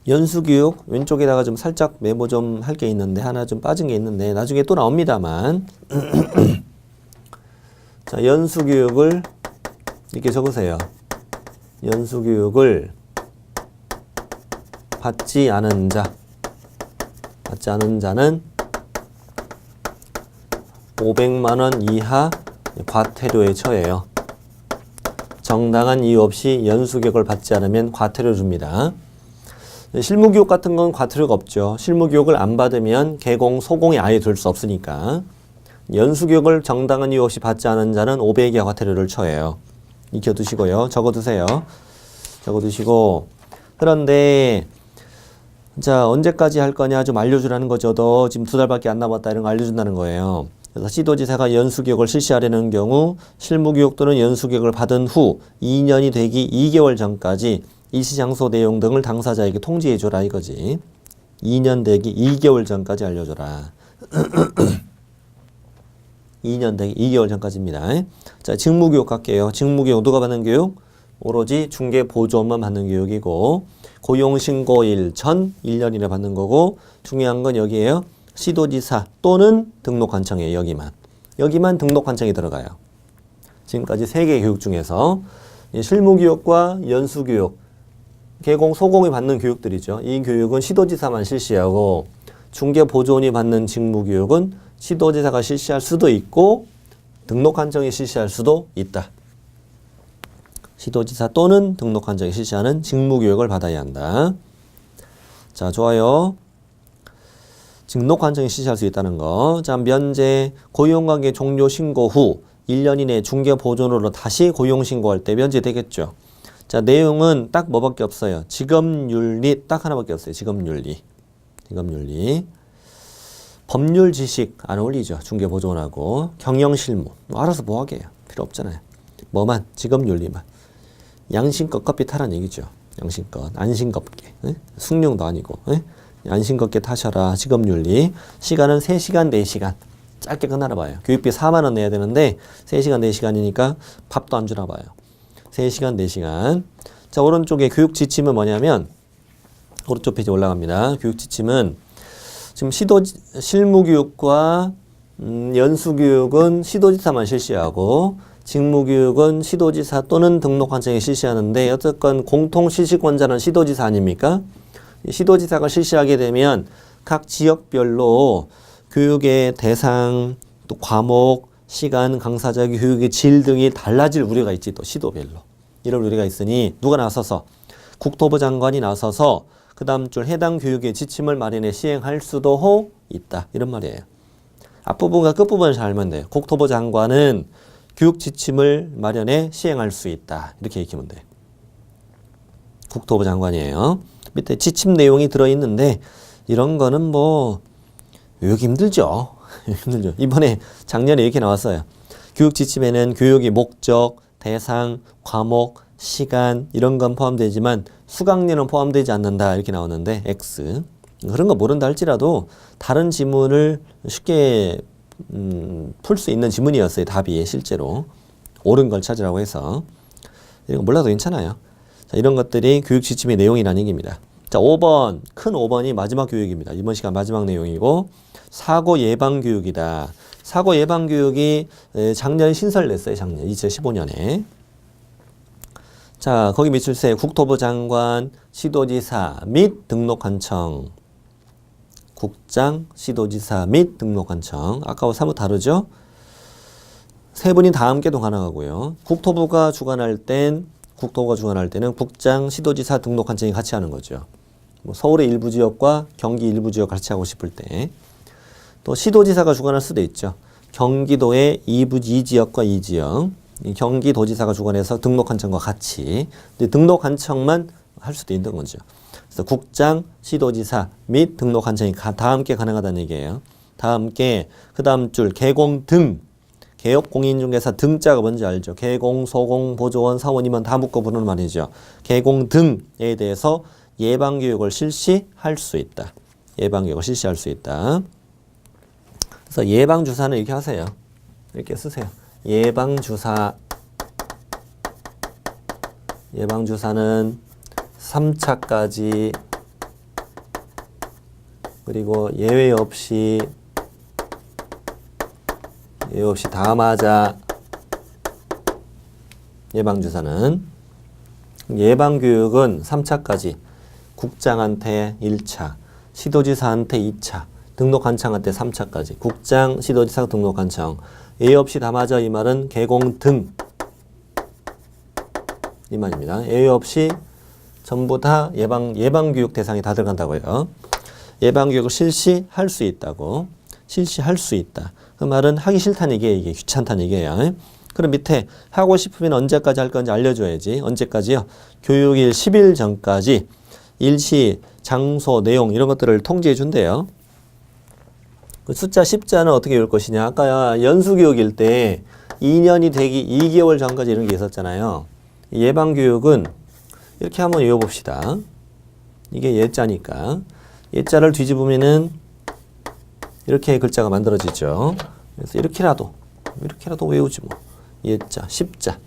연수교육 왼쪽에다가 좀 살짝 메모 좀 할 게 있는데 하나 좀 빠진 게 있는데 나중에 또 나옵니다만 자, 연수교육을 이렇게 적으세요. 연수교육을 받지 않은 자는 500만 원 이하 과태료에 처해요. 정당한 이유 없이 연수교육을 받지 않으면 과태료 줍니다. 실무교육 같은 건 과태료가 없죠. 실무교육을 안 받으면 개공, 소공이 아예 될 수 없으니까. 연수교육을 정당한 이유 없이 받지 않은 자는 500의 이하 과태료를 처해요. 익혀두시고요. 적어두세요. 적어두시고. 그런데 자, 언제까지 할 거냐 좀 알려주라는 거죠. 너 지금 2달밖에 안 남았다 이런 거 알려준다는 거예요. 그래서 시도지사가 연수교육을 실시하려는 경우 실무교육 또는 연수교육을 받은 후 2년이 되기 2개월 전까지 일시장소 내용 등을 당사자에게 통지해줘라 이거지. 2년 되기 2개월 전까지 알려줘라. 2년 되기 2개월 전까지입니다. 자, 직무교육 갈게요. 직무교육 누가 받는 교육? 오로지 중개보조원만 받는 교육이고 고용신고일 전 1년 이내 받는 거고 중요한 건 여기에요. 시도지사 또는 등록관청이에요. 여기만 등록관청이 들어가요. 지금까지 3개의 교육 중에서 실무교육과 연수교육, 개공, 소공이 받는 교육들이죠. 이 교육은 시도지사만 실시하고 중개보조원이 받는 직무교육은 시도지사가 실시할 수도 있고 등록관청이 실시할 수도 있다. 시도지사 또는 등록관청이 실시하는 직무교육을 받아야 한다. 자, 좋아요. 등록관청이 실시할 수 있다는 거. 자, 면제, 고용관계 종료 신고 후 1년 이내 중개보조원으로 다시 고용신고할 때 면제되겠죠. 자, 내용은 딱 뭐밖에 없어요. 직업윤리 딱 하나밖에 없어요. 직업윤리. 법률 지식 안 어울리죠. 중개보조원하고 경영실무 알아서 뭐하게요. 필요 없잖아요. 뭐만 직업윤리만. 양심껏 커피 타라는 얘기죠. 양심껏 안심겁게 숭늉도 아니고 안심겁게 타셔라. 직업윤리. 시간은 3시간 4시간 짧게 끝나나 봐요. 교육비 4만 원 내야 되는데 3시간 4시간이니까 밥도 안 주나 봐요. 3시간 4시간. 자, 오른쪽에 교육 지침은 뭐냐면 오른쪽 페이지 올라갑니다. 교육 지침은 지금 실무교육과 연수교육은 시도지사만 실시하고 직무교육은 시도지사 또는 등록관청이 실시하는데 어쨌건 공통실시권자는 시도지사 아닙니까? 시도지사가 실시하게 되면 각 지역별로 교육의 대상, 또 과목, 시간, 강사자 교육의 질 등이 달라질 우려가 있지. 또 시도별로. 이런 우려가 있으니 누가 나서서 국토부 장관이 나서서 그 다음 줄 해당 교육의 지침을 마련해 시행할 수도 있다. 이런 말이에요. 앞부분과 끝부분을 잘 알면 돼요. 국토부 장관은 교육 지침을 마련해 시행할 수 있다. 이렇게 읽히면 돼요. 국토부 장관이에요. 밑에 지침 내용이 들어있는데 이런 거는 뭐 외우기 힘들죠. 힘들죠. 이번에 작년에 이렇게 나왔어요. 교육 지침에는 교육의 목적, 대상, 과목, 시간 이런 건 포함되지만 수강료는 포함되지 않는다. 이렇게 나오는데 X. 그런 거 모른다 할지라도 다른 지문을 쉽게 풀 수 있는 지문이었어요. 답이 실제로. 옳은 걸 찾으라고 해서. 이거 몰라도 괜찮아요. 자, 이런 것들이 교육 지침의 내용이라는 얘기입니다. 자, 5번. 큰 5번이 마지막 교육입니다. 이번 시간 마지막 내용이고 사고 예방 교육이다. 사고 예방 교육이 작년에 신설됐어요. 작년 2015년에. 자, 거기 밑줄세 국토부 장관, 시도지사 및 등록관청. 국장, 시도지사 및 등록관청. 아까와 사뭇 다르죠? 세 분이 다 함께도 가능하고요. 국토부가 주관할 때는 국장, 시도지사, 등록관청이 같이 하는 거죠. 뭐 서울의 일부 지역과 경기 일부 지역 같이 하고 싶을 때. 또 시도지사가 주관할 수도 있죠. 경기도의 이 지역과 이 지역. 경기도지사가 주관해서 등록관청과 같이. 근데 등록관청만 할 수도 있는 거죠. 그래서 국장, 시도지사 및 등록관청이 다 함께 가능하다는 얘기예요. 다 함께 그 다음 줄 개공 등. 개업공인중개사 등자가 뭔지 알죠? 개공, 소공, 보조원, 사원이면 다 묶어 부르는 말이죠. 개공 등에 대해서 예방교육을 실시할 수 있다. 예방교육을 실시할 수 있다. 그래서 예방주사는 이렇게 하세요. 이렇게 쓰세요. 예방주사는 3차까지 그리고 예외 없이 다 맞아. 예방주사는 예방교육은 3차까지 국장한테 1차, 시도지사한테 2차, 등록관청한테 3차까지 국장, 시도지사, 등록관청 예외 없이 다 맞아. 이 말은 개공 등 이 말입니다. 예외 없이 전부 다 예방교육 대상이 다 들어간다고요. 예방교육을 실시할 수 있다고. 실시할 수 있다. 그 말은 하기 싫다는 얘기예요. 이게 귀찮다는 얘기예요. 그럼 밑에 하고 싶으면 언제까지 할 건지 알려줘야지. 언제까지요? 교육일 10일 전까지 일시, 장소, 내용 이런 것들을 통지해 준대요. 그 숫자 10자는 어떻게 외울 것이냐. 아까 연수교육일 때 2년이 되기 2개월 전까지 이런 게 있었잖아요. 예방교육은 이렇게 한번 외워봅시다. 이게 예자니까. 예자를 뒤집으면은 이렇게 글자가 만들어지죠. 그래서 이렇게라도 외우지 뭐. 예자, 십자.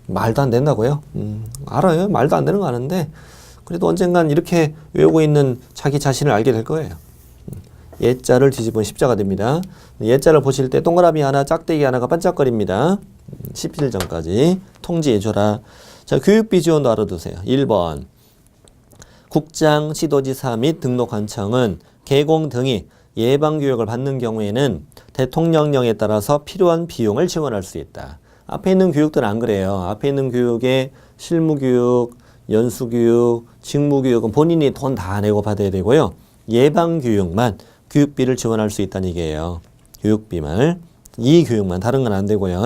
말도 안 된다고요? 알아요. 말도 안 되는 거 아는데 그래도 언젠간 이렇게 외우고 있는 자기 자신을 알게 될 거예요. 예자를 뒤집은 십자가 됩니다. 예자를 보실 때 동그라미 하나, 짝대기 하나가 반짝거립니다. 17점까지 통지해줘라. 자, 교육비 지원도 알아두세요. 1번 국장, 시도지사 및 등록관청은 개공 등이 예방교육을 받는 경우에는 대통령령에 따라서 필요한 비용을 지원할 수 있다. 앞에 있는 교육들은 안 그래요. 앞에 있는 교육에 실무교육, 연수교육, 직무교육은 본인이 돈 다 내고 받아야 되고요. 예방교육만 교육비를 지원할 수 있다는 얘기예요. 교육비만. 이 교육만. 다른 건 안 되고요.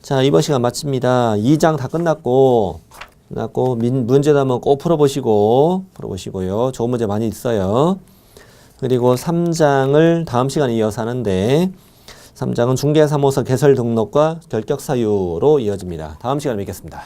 자, 이번 시간 마칩니다. 2장 다 끝났고 문제담은 꼭 풀어보시고요. 좋은 문제 많이 있어요. 그리고 3장을 다음 시간에 이어서 하는데 3장은 중개사무소 개설 등록과 결격 사유로 이어집니다. 다음 시간에 뵙겠습니다.